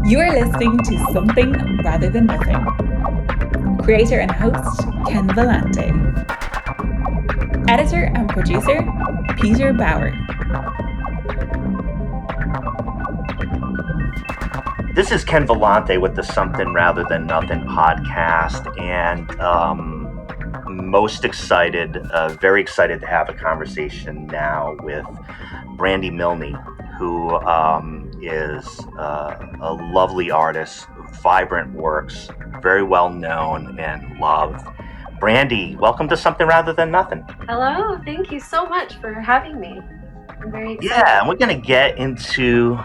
You are listening to Something Rather Than Nothing. Creator and host, Ken Vellante. Editor and producer, Peter Bauer. This is Ken Vellante with the Something Rather Than Nothing podcast, and very excited to have a conversation now with Brandi Milne, who is a lovely artist, vibrant works, very well known and loved. Brandi, welcome to Something Rather Than Nothing. Hello, thank you so much for having me. I'm very excited. Yeah, and we're going to get into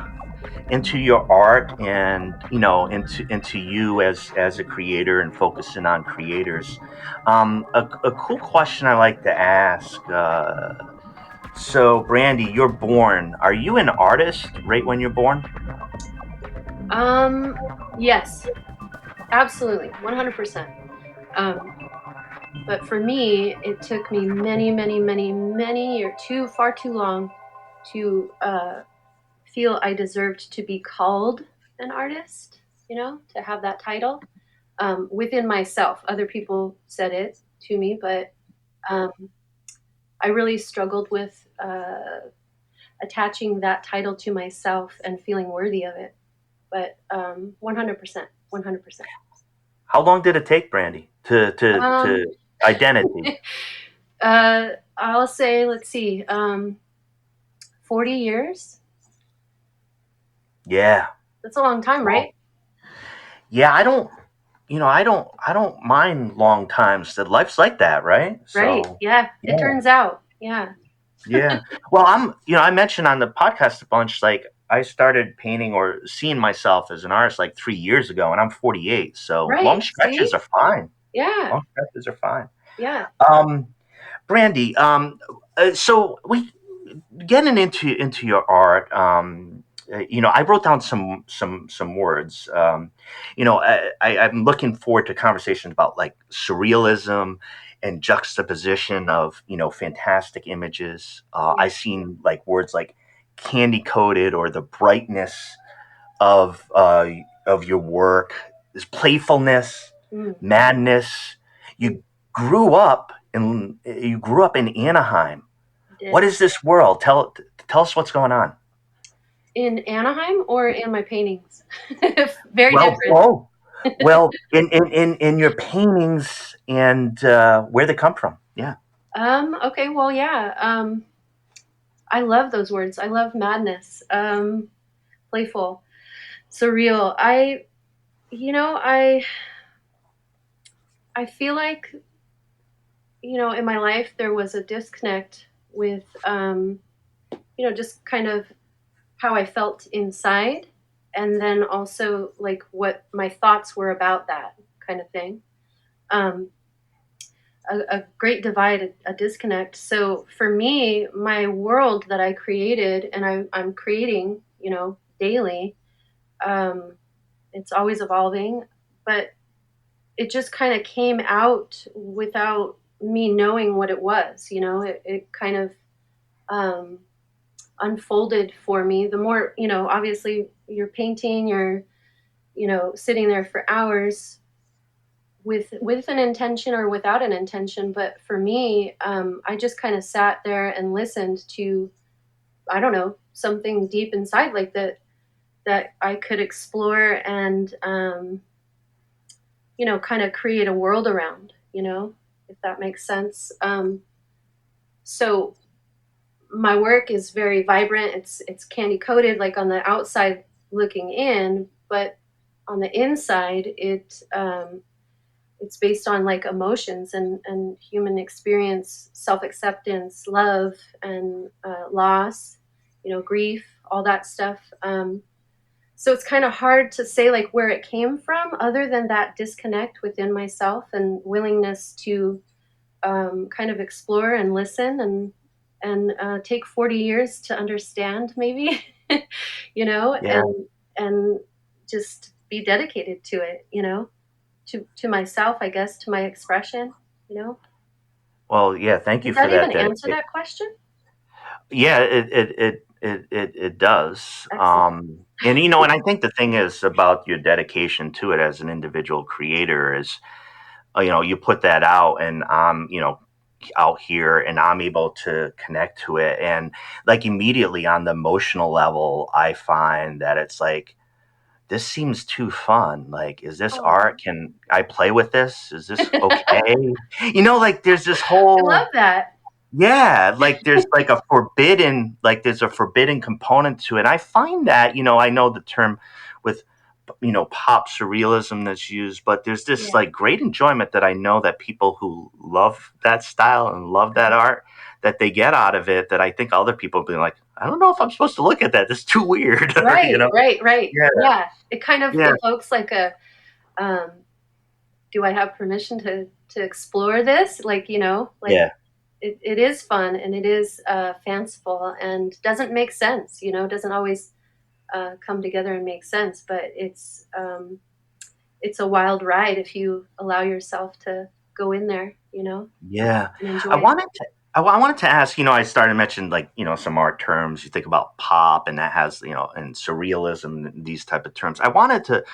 your art and into you as a creator and focusing on creators. A cool question I like to ask. So Brandi, you're born. Are you an artist right when you're born? Yes, absolutely, 100%. But for me, it took me many years, far too long to feel I deserved to be called an artist, to have that title within myself. Other people said it to me, but I really struggled with attaching that title to myself and feeling worthy of it. But 100%. How long did it take, Brandi, to identity? I'll say, let's see, 40 years. Yeah. That's a long time, right? Yeah, I don't mind long times. That life's like that, right? Right. So, yeah. It turns out. Yeah. Yeah. Well, I mentioned on the podcast a bunch, like I started painting or seeing myself as an artist like 3 years ago, and I'm 48. So right. Long stretches are fine. Yeah. Long stretches are fine. Yeah. Brandi, so we getting into your art. I wrote down some words. I'm looking forward to conversations about like surrealism and juxtaposition of fantastic images. I've seen like words like candy coated or the brightness of your work. There's playfulness, madness. You grew up in Anaheim. What is this world? Tell us what's going on. In Anaheim or in my paintings? Very different. Well, in your paintings and where they come from. Yeah. Okay. Well, yeah. I love those words. I love madness. Playful, surreal. I feel like, in my life there was a disconnect with, just kind of how I felt inside, and then also like what my thoughts were about that kind of thing. A great divide, a disconnect. So for me, my world that I created and I'm creating, daily, it's always evolving, but it just kind of came out without me knowing what it was. It kind of unfolded for me. The more, obviously you're painting, you're, sitting there for hours with an intention or without an intention. But for me, I just kind of sat there and listened to, I don't know, something deep inside like that I could explore and, kind of create a world around, if that makes sense. So my work is very vibrant. It's candy coated, like on the outside looking in, but on the inside, it's based on like emotions and human experience, self-acceptance, love, and loss, grief, all that stuff. So it's kind of hard to say like where it came from, other than that disconnect within myself and willingness to kind of explore and listen and take 40 years to understand, maybe, and just be dedicated to it, to myself, I guess, to my expression, Well, yeah, thank you for that. Does that even answer that question? Yeah, it does. And and I think the thing is about your dedication to it as an individual creator is, you put that out, and out here, and I'm able to connect to it, and like immediately on the emotional level, I find that it's like, this seems too fun. Like, is this Oh, art? Can I play with this? Is this okay? Like there's this I love whole, that. yeah, like there's a forbidden component to it. I find that, I know the term with, pop surrealism that's used, but there's this Yeah. like great enjoyment that I know that people who love that style and love that art, that they get out of it, that I think other people be like, I don't know if I'm supposed to look at that. It's too weird. Right, right, right. Yeah, Yeah. It kind of yeah, evokes like a, um, do I have permission to explore this? Like, like yeah, it is fun and it is fanciful and doesn't make sense, doesn't always come together and make sense, but it's a wild ride if you allow yourself to go in there, yeah. and I enjoy it. wanted to. I wanted to ask, I started to mention, like, some art terms. You think about pop, and that has, and surrealism, and these type of terms. I wanted to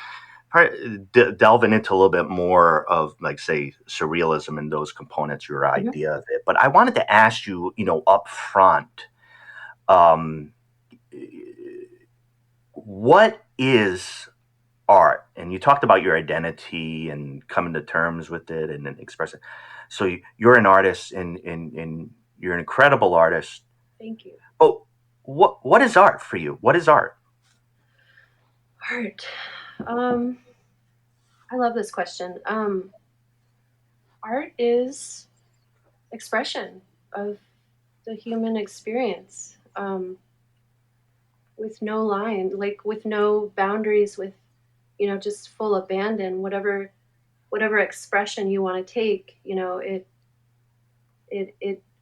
delve into a little bit more of, like, say, surrealism and those components, your Mhm. idea of it. But I wanted to ask you, up front, um, what is art? And you talked about your identity and coming to terms with it and then express it. So you're an artist, and you're an incredible artist. Thank you. Oh, what is art for you? What is art? Art. Um, I love this question. Art is expression of the human experience, with no line, like with no boundaries, with just full abandon. Whatever expression you want to take, it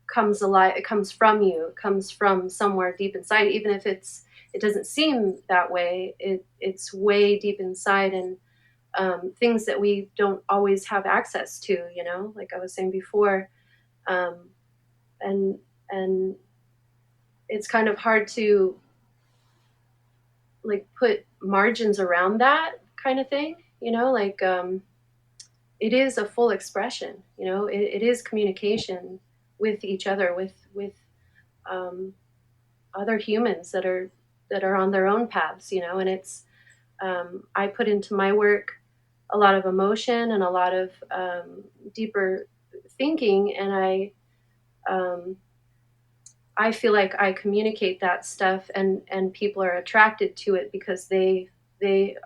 comes alive. It comes from you. It comes from somewhere deep inside, even if it doesn't seem that way. It's way deep inside, and things that we don't always have access to. Like I was saying before, um, and and it's kind of hard to like put margins around that kind of thing. Like it is a full expression. It is communication with each other, with um, other humans that are on their own paths. And it's I put into my work a lot of emotion and a lot of deeper thinking, and um, I feel like I communicate that stuff, and people are attracted to it because they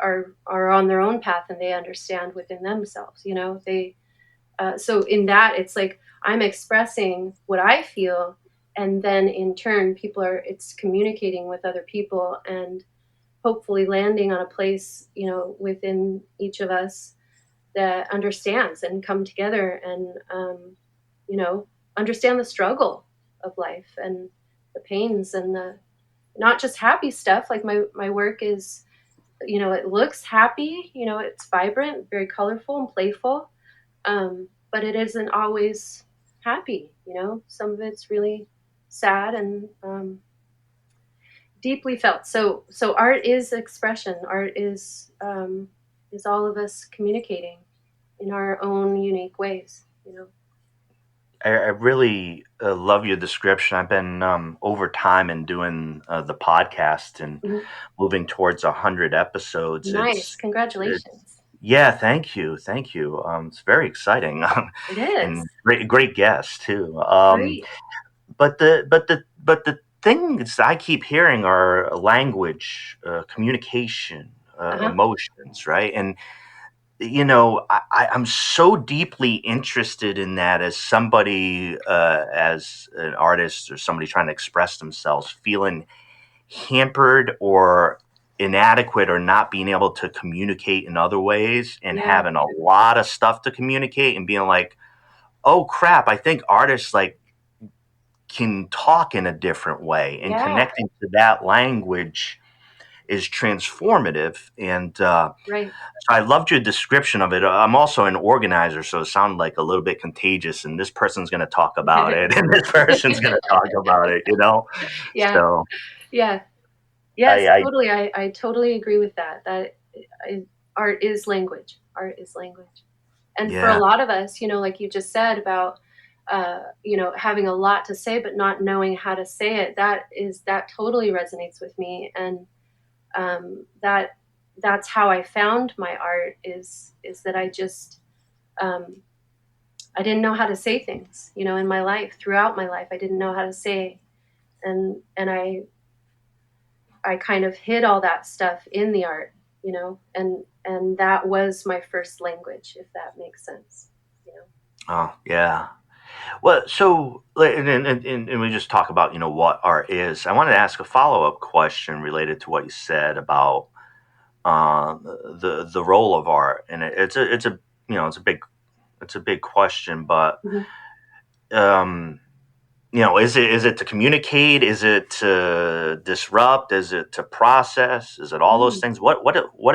are on their own path and they understand within themselves. They so in that it's like I'm expressing what I feel, and then in turn it's communicating with other people and hopefully landing on a place within each of us that understands and come together and you know understand the struggle of life and the pains and the not just happy stuff. Like my work is, it looks happy, it's vibrant, very colorful and playful, but it isn't always happy. Some of it's really sad and deeply felt. So art is expression. Art is all of us communicating in our own unique ways. I really love your description. I've been, over time, and doing the podcast and Mhm. moving towards 100 episodes. Nice, It's congratulations. Yeah, thank you, thank you. It's very exciting, It and is great guests too. great. But the things I keep hearing are language, communication, Uh-huh. emotions, right? And I'm so deeply interested in that, as somebody, as an artist or somebody trying to express themselves, feeling hampered or inadequate or not being able to communicate in other ways, and Yeah, having a lot of stuff to communicate, and being like, oh crap, I think artists, like, can talk in a different way, and yeah, connecting to that language is transformative. And right. so I loved your description of it. I'm also an organizer, so it sounded like a little bit contagious. And this person's going to talk about it, and this person's going to talk about it. Yeah, So yeah, Yes, totally. I totally agree with that. Art is language. Art is language. And for a Yeah. lot of us, like you just said about, having a lot to say, but not knowing how to say it, that totally resonates with me. And that's how I found my art is that I just, I didn't know how to say things, in my life, throughout my life. I didn't know how to say, and I kind of hid all that stuff in the art, and that was my first language, if that makes sense, Oh, yeah. Well, so and we just talk about what art is. I wanted to ask a follow up question related to what you said about the role of art, and it's a it's a big question, but Mhm. um, is it to communicate? Is it to disrupt? Is it to process? Is it all those Mm. things? What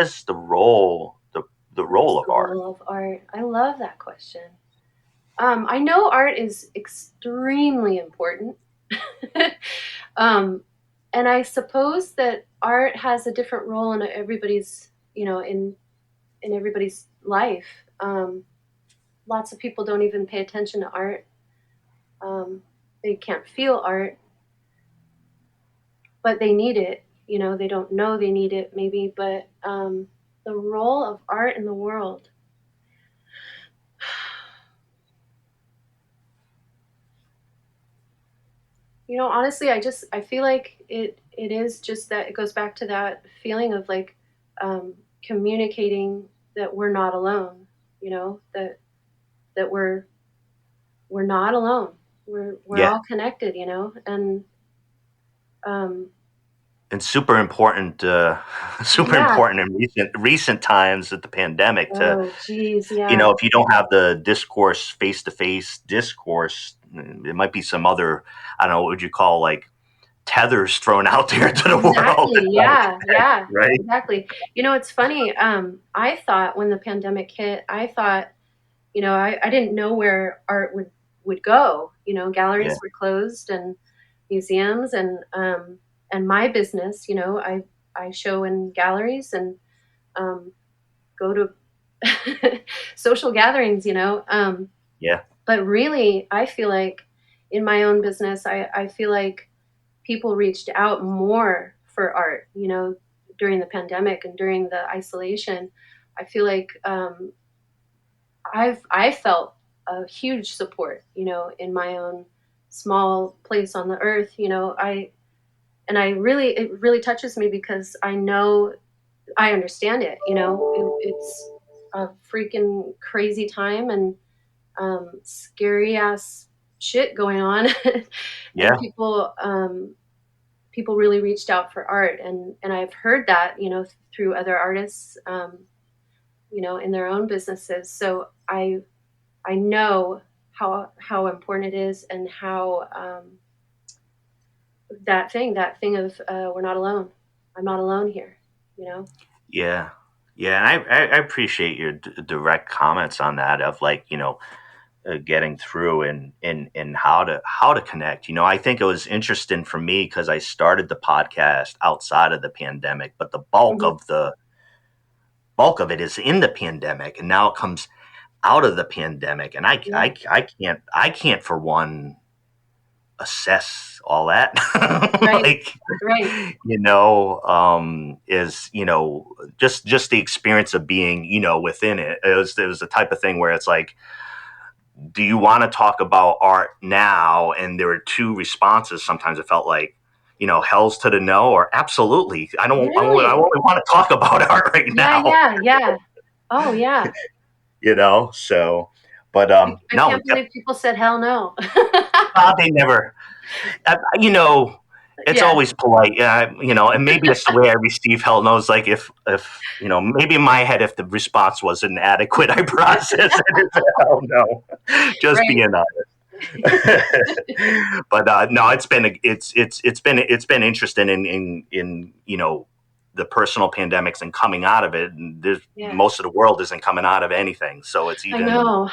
is the What role is of the art? role of art? I love that question. I know art is extremely important. um, and I suppose that art has a different role in everybody's, in everybody's life. Lots of people don't even pay attention to art. They can't feel art, but they need it. They don't know they need it, maybe. But the role of art in the world. Honestly, I feel like it is just that it goes back to that feeling of like communicating that we're not alone. That we're not alone. We're Yeah, all connected. And um, and super important, super yeah. important in recent times with the pandemic to Oh, geez, yeah. if you don't have the discourse, face to face discourse, it might be some other, I don't know, what would you call, like, tethers thrown out there to the world. Exactly. Yeah. Yeah. Right? Exactly. It's funny. I thought when the pandemic hit, I thought, I didn't know where art would go. Yeah. Galleries were closed and museums and my business, I show in galleries and go to social gatherings, Yeah. but really, I feel like in my own business, I feel like people reached out more for art, during the pandemic and during the isolation. I feel like I felt a huge support, in my own small place on the earth. It really touches me because I know I understand it. It's a freaking crazy time and scary ass shit going on, and Yeah. people really reached out for art, and I've heard that through other artists, in their own businesses. So I know how important it is and how that thing of we're not alone. I'm not alone here. You know. Yeah. Yeah. And I appreciate your direct comments on that of, like, getting through and how to connect. I think it was interesting for me because I started the podcast outside of the pandemic, but the Mhm. bulk of it is in the pandemic, and now it comes out of the pandemic, and Yeah. I can't for one assess all that. Right. Like, Right. is just the experience of being within it. It was the type of thing where it's like, do you want to talk about art now? And there were two responses. Sometimes it felt like, hell's to the no, or absolutely. I Really. only want to talk about art right Yeah. now. Yeah. Yeah. Oh yeah. So, but I no, can't believe people said hell no. they never. It's Yeah. always polite, and maybe it's the way I receive hell knows. Like, if maybe in my head, if the response wasn't adequate, I process it as a hell no. Just Right. being honest. But no, it's been interesting in the personal pandemics and coming out of it. And Yeah. most of the world isn't coming out of anything, so it's I even know. I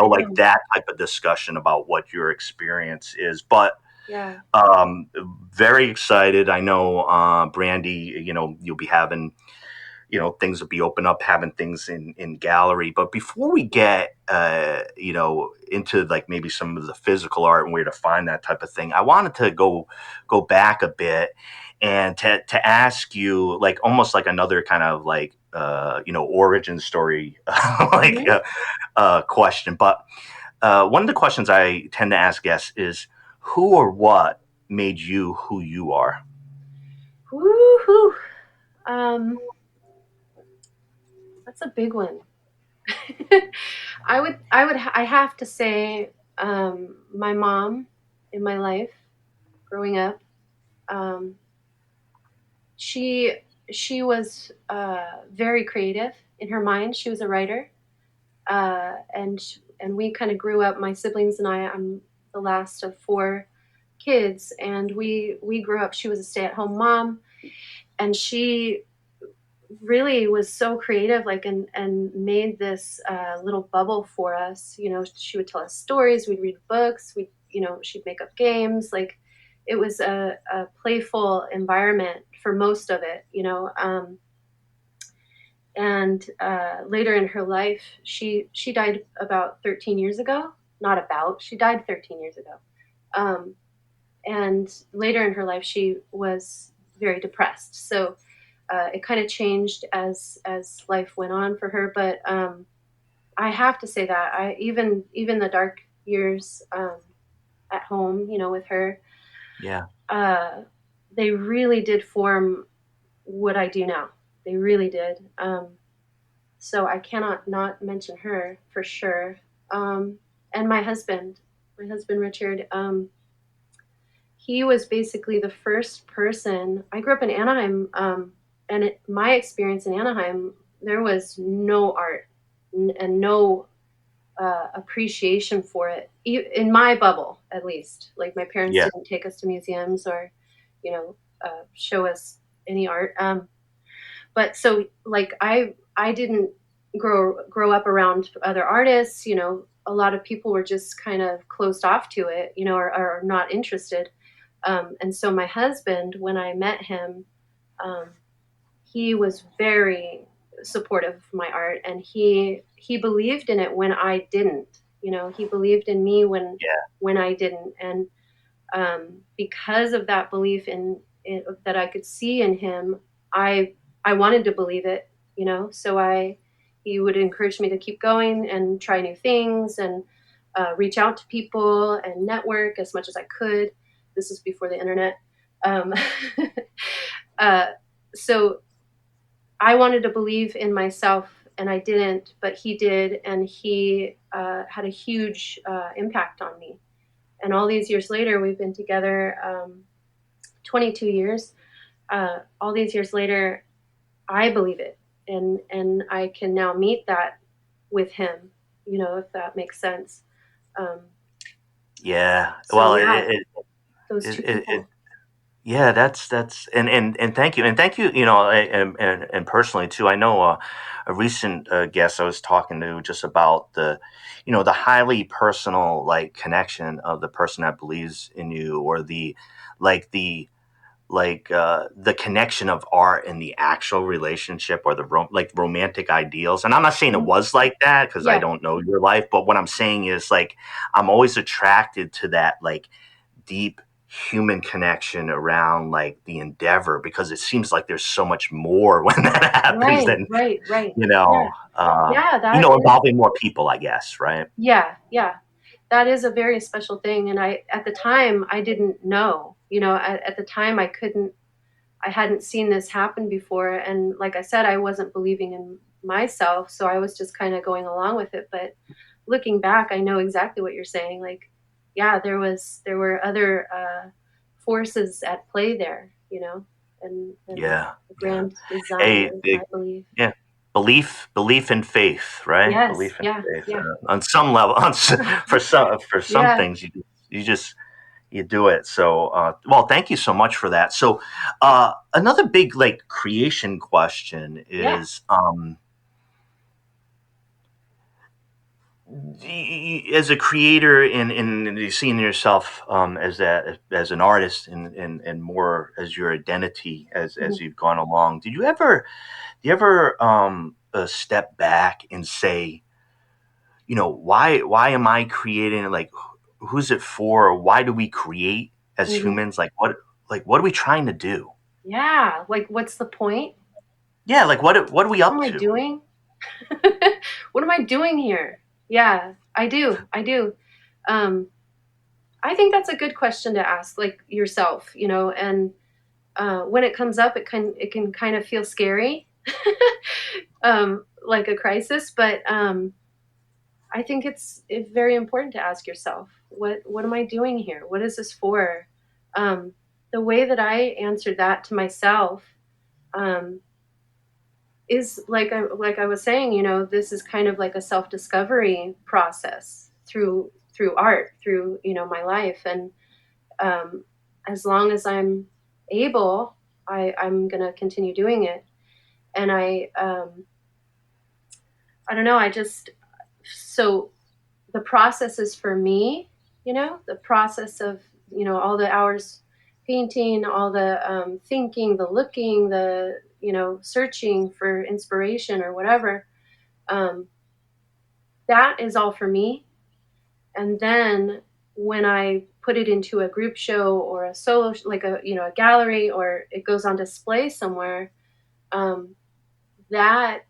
like know. that type of discussion about what your experience is. But Yeah. Um, Very excited. I know, Brandi, you'll be having, things will be open up, having things in gallery. But before we get, into like maybe some of the physical art and where to find that type of thing, I wanted to go back a bit and to ask you like almost like another kind of like, origin story, like, Hmm. question. But one of the questions I tend to ask guests is who or what made you who you are? Woohoo! Um, that's a big one. I have to say, my mom in my life growing up, um, she she was very creative in her mind. She was a writer, and we kind of grew up. My siblings and I. I'm the last of four kids, and we grew up. She was a stay-at-home mom, and she really was so creative, like, and made this little bubble for us. She would tell us stories, we'd read books, she'd make up games. Like, it was a playful environment for most of it. And later in her life, she died about 13 years ago. Not about, she died 13 years ago. um, and later in her life, she was very depressed. So it kind of changed as life went on for her. But I have to say that I even the dark years, at home, with her, Yeah. uh, they really did form what I do now. They really did. So I cannot not mention her for sure. And my husband Richard. He was basically the first person. I grew up in Anaheim, and my experience in Anaheim, there was no art and no appreciation for it in my bubble, at least. Like, my parents Yeah. didn't take us to museums or, show us any art. But so, like, I didn't grow up around other artists. A lot of people were just kind of closed off to it, or not interested. And so my husband, when I met him, um, he was very supportive of my art, and he believed in it when I didn't. He believed in me Yeah. when I didn't. And because of that belief that I could see in him, I wanted to believe it. So he would encourage me to keep going and try new things, and reach out to people and network as much as I could. This was before the internet. Um, uh, so I wanted to believe in myself, and I didn't, but he did, and he had a huge impact on me. And all these years later, we've been together, 22 years. All these years later, I believe it, and I can now meet that with him. If that makes sense. Um, Yeah. so Well, yeah, those two it people. yeah, that's and thank you, and thank you, and personally too. I know, a recent, guest I was talking to just about the highly personal like connection of the person that believes in you, or like the the connection of art and the actual relationship, or the like romantic ideals. And I'm not saying it Mhm. was like that because I Yeah, don't know your life, but what I'm saying is like I'm always attracted to that like deep human connection around like the endeavor, because it seems like there's so much more when that happens right, than right, right. you Yeah, know yeah. That is. involving more people, I guess, right? Yeah, yeah. That is a very special thing. And at the time, I didn't know. At the time, I hadn't seen this happen before. And like I said, I wasn't believing in myself. So I was just kind of going along with it. But looking back, I know exactly what you're saying. Like, yeah, there were other forces at play there, and Yeah. the Yeah. grand design, Hey, I believe. yeah, belief and faith, right? Yes, Belief and yeah, faith, yeah, on some level. For some yeah, things, you do it. So, well, thank you so much for that. So, another big like creation question yeah. is, as a creator and seeing yourself as an artist and more as your identity as you've gone along, do you ever step back and say, why am I creating? Like, who's it for? Why do we create as humans? What are we trying to do? Yeah, like what's the point? Yeah, like what are we up to? What am I doing? What am I doing here? Yeah, I do. I think that's a good question to ask, like yourself, and when it comes up, it can kind of feel scary, like a crisis. But I think it's very important to ask yourself, what am I doing here? What is this for? The way that I answered that to myself is like I was saying, this is kind of like a self-discovery process through art, through my life, and as long as I'm able, I'm gonna continue doing it. And I don't know. So the process is for me, the process of all the hours painting, all the thinking, the looking, the searching for inspiration or whatever. That is all for me. And then when I put it into a group show or a solo, like a gallery, or it goes on display somewhere, that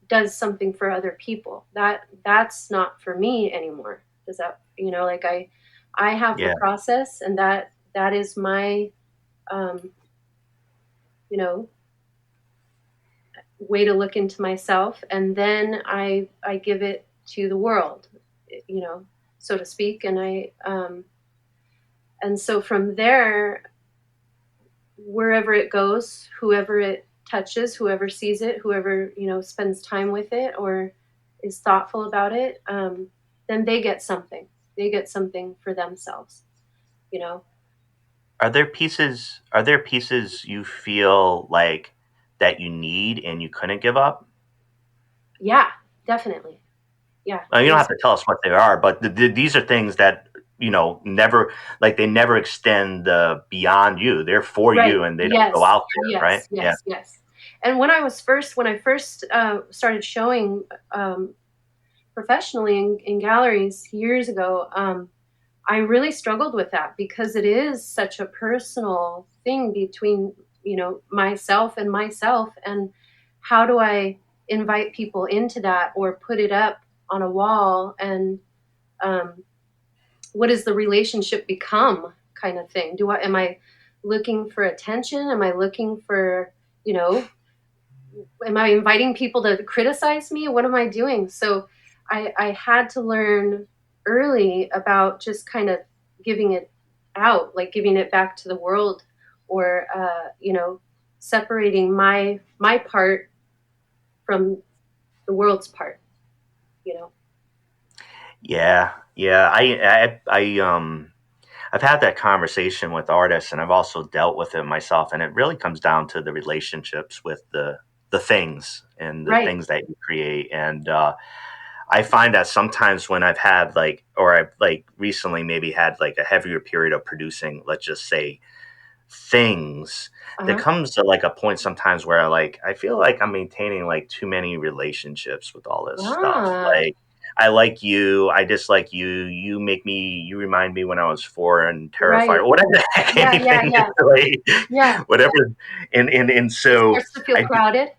does something for other people. That's not for me anymore. Does that, like I have the process, and that is my, way to look into myself. And then I give it to the world, so to speak. And and so from there, wherever it goes, whoever it touches, whoever sees it, whoever, spends time with it or is thoughtful about it, then they get something. They get something for themselves, Are there pieces you feel like that you need and you couldn't give up? Yeah, definitely. Yeah. You don't have to tell us what they are, but these are things that never, like, they never extend beyond you. They're for you, and they don't go out there, right? Yes. And when I first started showing professionally in galleries years ago, I really struggled with that, because it is such a personal thing between myself, and how do I invite people into that or put it up on a wall, and what does the relationship become, kind of thing? Am I looking for attention? Am I looking for, am I inviting people to criticize me? What am I doing? So I had to learn early about just kind of giving it out, like giving it back to the world, or separating my part from the world's part. Yeah. I've had that conversation with artists, and I've also dealt with it myself. And it really comes down to the relationships with the things and the things that you create. And I find that sometimes when I've had I've recently maybe had like a heavier period of producing, let's just say, things, there comes to like a point sometimes where I feel like I'm maintaining like too many relationships with all this stuff. Like, I like you, I dislike you, you remind me when I was 4 and terrified, or whatever the heck, whatever. And so it starts to feel crowded.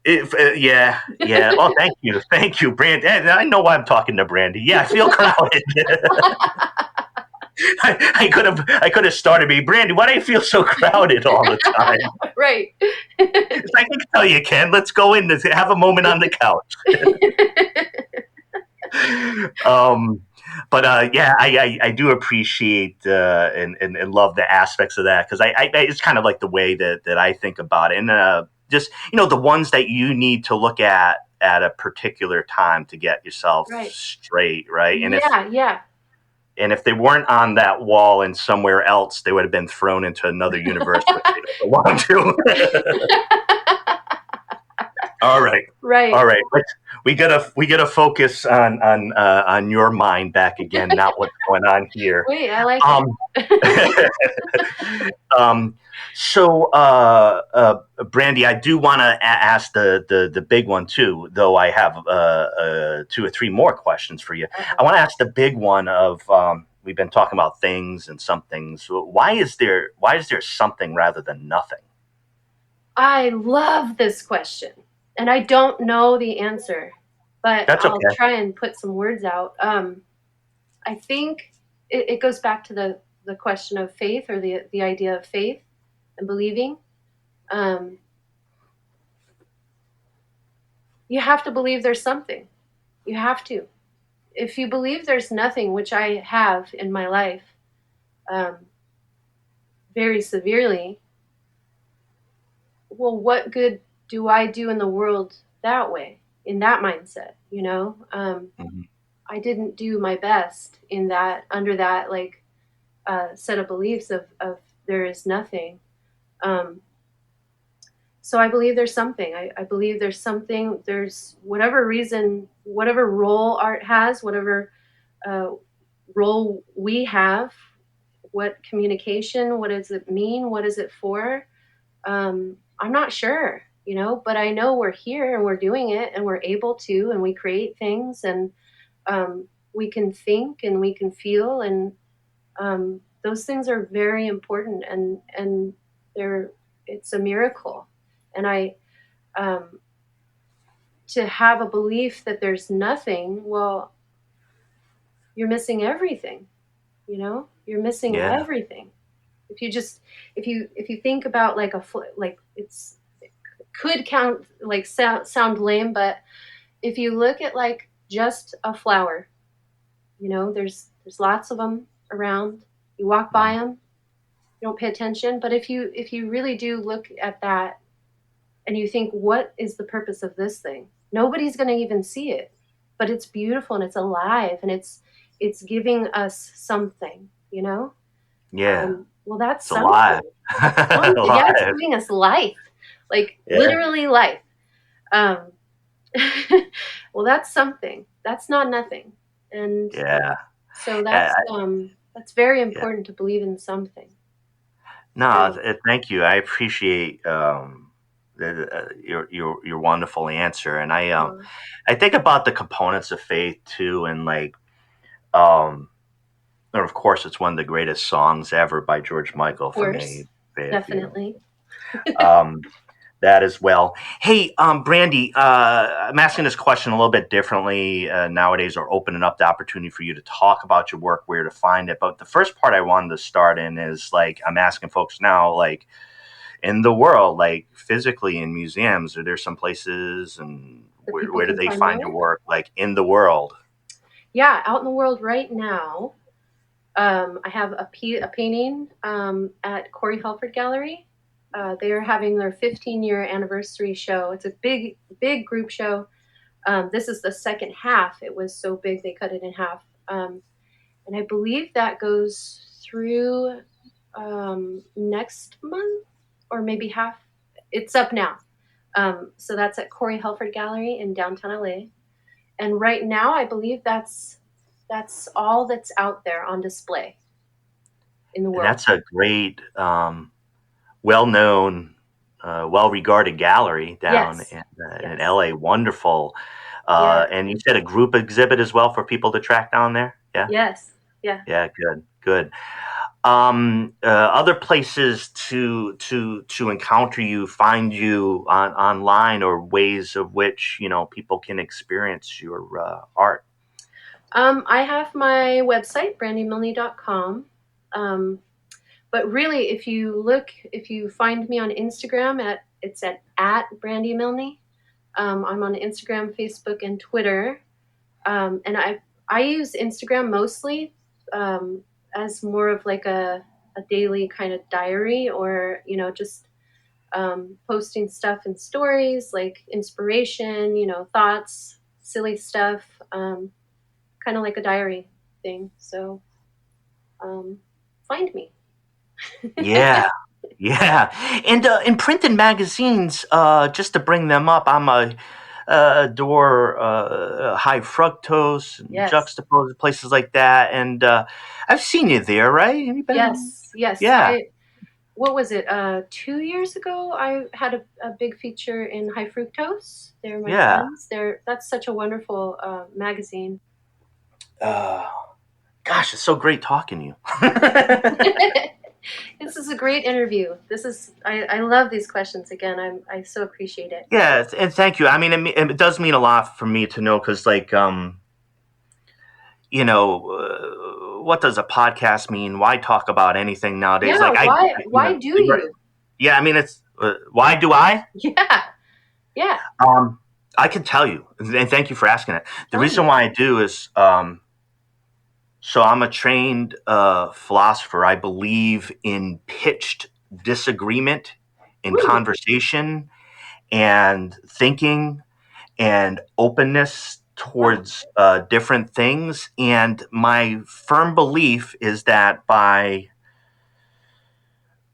Yeah. Oh, thank you, Brandi. I know why I'm talking to Brandi. Yeah, I feel crowded. I could have started me, Brandi. Why do you feel so crowded all the time? Right. I can tell you, Ken. Let's go in and have a moment on the couch. But I do appreciate and love the aspects of that, because I it's kind of like the way that I think about it, and just the ones that you need to look at a particular time to get yourself straight, right? And and if they weren't on that wall and somewhere else, they would have been thrown into another universe which they don't belong to. All right. right. Right. All right. We gotta focus on your mind back again, not what's going on here. Wait, I like Um, it. um, Brandi, I do want to ask the big one too, though I have two or three more questions for you. I want to ask the big one of we've been talking about things and some things. Why is there something rather than nothing? I love this question, and I don't know the answer, but That's I'll okay. try and put some words out. I think it goes back to the question of faith, or the idea of faith and believing. Um, you have to believe there's something. You have to. If you believe there's nothing, which I have in my life, um, very severely, well, what good do I do in the world that way, in that mindset? Mhm. I didn't do my best in that, under that, like, set of beliefs of there is nothing. Um, so I believe there's something. I believe there's something. There's whatever reason, whatever role art has, whatever uh, role we have, what communication, what does it mean, what is it for? I'm not sure, but I know we're here and we're doing it and we're able to, and we create things, and we can think and we can feel, and those things are very important, and they're it's a miracle. And I um, to have a belief that there's nothing, well, you're missing everything. You're missing Yeah. everything. If you just if you think about like like it could count like sound lame, but if you look at like just a flower, there's lots of them around. You walk by Mhm. them, you don't pay attention, but if you really do look at that and you think, what is the purpose of this thing? Nobody's going to even see it, but it's beautiful and it's alive, and it's giving us something, Yeah. well, that's It's alive. something. That's something. Yeah, it's Alive. giving us life, like Yeah. literally life. Um, well, that's something. That's not nothing. And Yeah. so Uh, that's very yeah. important, to believe in something. It's No, very thank you. I appreciate your wonderful answer, and important. I think about the components of faith too, and like um, and of course, it's one of the greatest songs ever by George Michael Of for course, me. Faith, definitely. um, that as well. Hey, Brandi, I'm asking this question a little bit differently nowadays, or opening up the opportunity for you to talk about your work, where to find it. But the first part I wanted to start in is like I'm asking folks now, like in the world, like physically in museums, are there some places and That people where do can they find my find your work. work, like in the world? Yeah, out in the world right now. I have a painting at Corey Helford Gallery. They are having their 15-year anniversary show. It's a big group show. This is the second half. It was so big they cut it in half. And I believe that goes through next month, or maybe half. It's up now. So that's at Corey Helford Gallery in downtown LA. And right now, I believe that's all that's out there on display in the And world. that's a great, well-known, well-regarded gallery down Yes, in yes, LA. Wonderful. yeah, And you said a group exhibit as well for people to track down there. Yeah. yes, yeah. Yeah. Good. Good. Other places to encounter you, find you online, or ways of which people can experience your art. I have my website, brandimilne.com. Um, but really, if you find me on Instagram, it's at Brandi Milne. I'm on Instagram, Facebook, and Twitter. And I use Instagram mostly as more of like a daily kind of diary, or just posting stuff in stories, like inspiration, thoughts, silly stuff, kind of like a diary thing. So um, find me. Yeah. Yeah, and in print and magazines, just to bring them up, I'm a adore High Fructose and Yes. Juxtapose, places like that. And I've seen you there, right? Have you been? Yes. Yeah, What was it? 2 years ago, I had a big feature in High Fructose. They're my yeah. friends. That's such a wonderful magazine. Uh, Gosh, it's so great talking to you. This is a great interview. I love these questions again. I so appreciate it. Yeah, and thank you. I mean, it does mean a lot for me to know because, like, what does a podcast mean? Why talk about anything nowadays? Yeah, Like, why do you? yeah, I mean, it's why do I? Yeah. I can tell you, and thank you for asking it. The Tell reason me. why I do is, so I'm a trained philosopher. I believe in pitched disagreement, in Woo. conversation, and thinking, and openness towards different things. And my firm belief is that by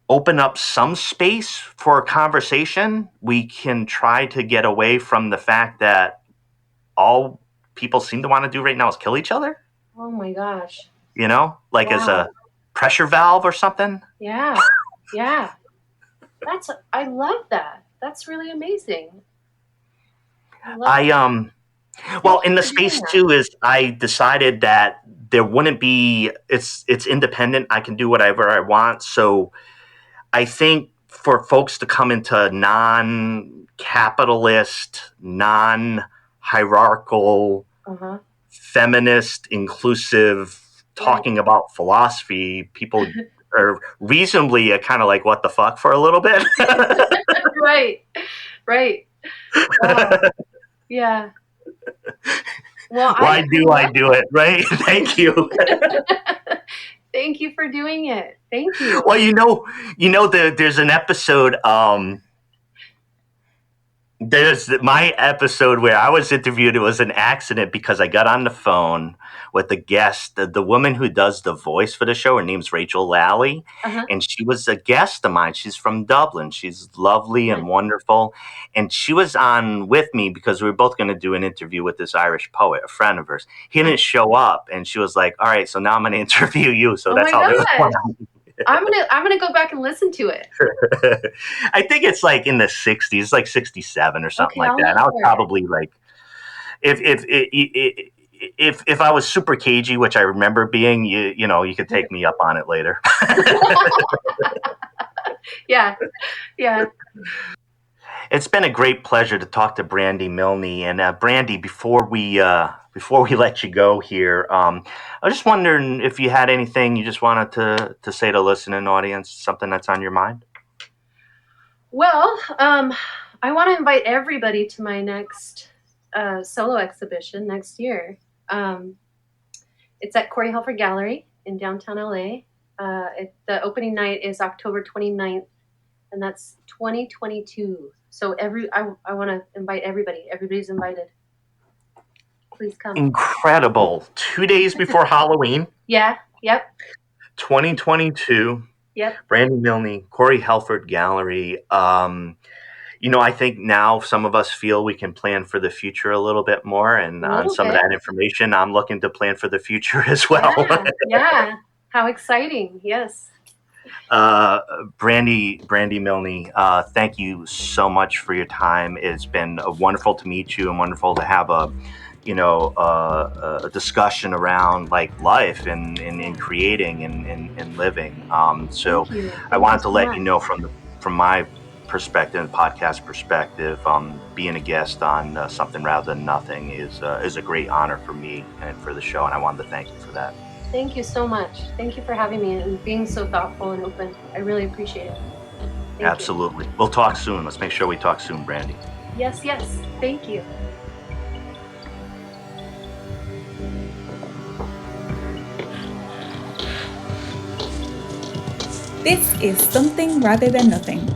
open up some space for a conversation, we can try to get away from the fact that all people seem to want to do right now is kill each other. Oh my gosh. Like as a pressure valve or something. Yeah. I love that. That's really amazing. Well, in the space too is I decided that there wouldn't be, it's independent. I can do whatever I want. So I think for folks to come into non-capitalist, non-hierarchical, feminist, inclusive, talking about philosophy, people are reasonably kind of like, what the fuck for a little bit. Right. Wow. Yeah. Well, why do I do it? Right. Thank you. Thank you for doing it. Thank you. Well, there's an episode. There's my episode where I was interviewed. It was an accident because I got on the phone with the guest, the woman who does the voice for the show. Her name's Rachel Lally, and she was a guest of mine. She's from Dublin. She's lovely and wonderful, and she was on with me because we were both going to do an interview with this Irish poet, a friend of hers. He didn't show up, and she was like, "All right, so now I'm going to interview you." So that's how this went on. I'm gonna go back and listen to it. I think it's like in the 60s, like 67 or something like that. And I was probably like, if I was super cagey, which I remember being, you could take me up on it later. Yeah. It's been a great pleasure to talk to Brandi Milne. And Brandi, before we let you go here, I was just wondering if you had anything you just wanted to say to listening audience, something that's on your mind. Well, I want to invite everybody to my next solo exhibition next year. It's at Corey Helford Gallery in downtown LA. The opening night is October 29th, and that's 2022. So I want to invite everybody. Everybody's invited. Please come. Incredible. 2 days before Halloween. Yeah. Yep. 2022. Yep. Brandi Milne, Corey Helford Gallery. I think now some of us feel we can plan for the future a little bit more. And on some of that information, I'm looking to plan for the future as well. Yeah. How exciting. Yes. Brandi Milne, thank you so much for your time. It's been wonderful to meet you and wonderful to have a discussion around like life and creating and living. So I wanted to let you know from my perspective, podcast perspective, being a guest on Something Rather Than Nothing is a great honor for me and for the show. And I wanted to thank you for that. Thank you so much. Thank you for having me and being so thoughtful and open. I really appreciate it. Absolutely. You. We'll talk soon. Let's make sure we talk soon, Brandi. Yes. Thank you. This is Something Rather Than Nothing.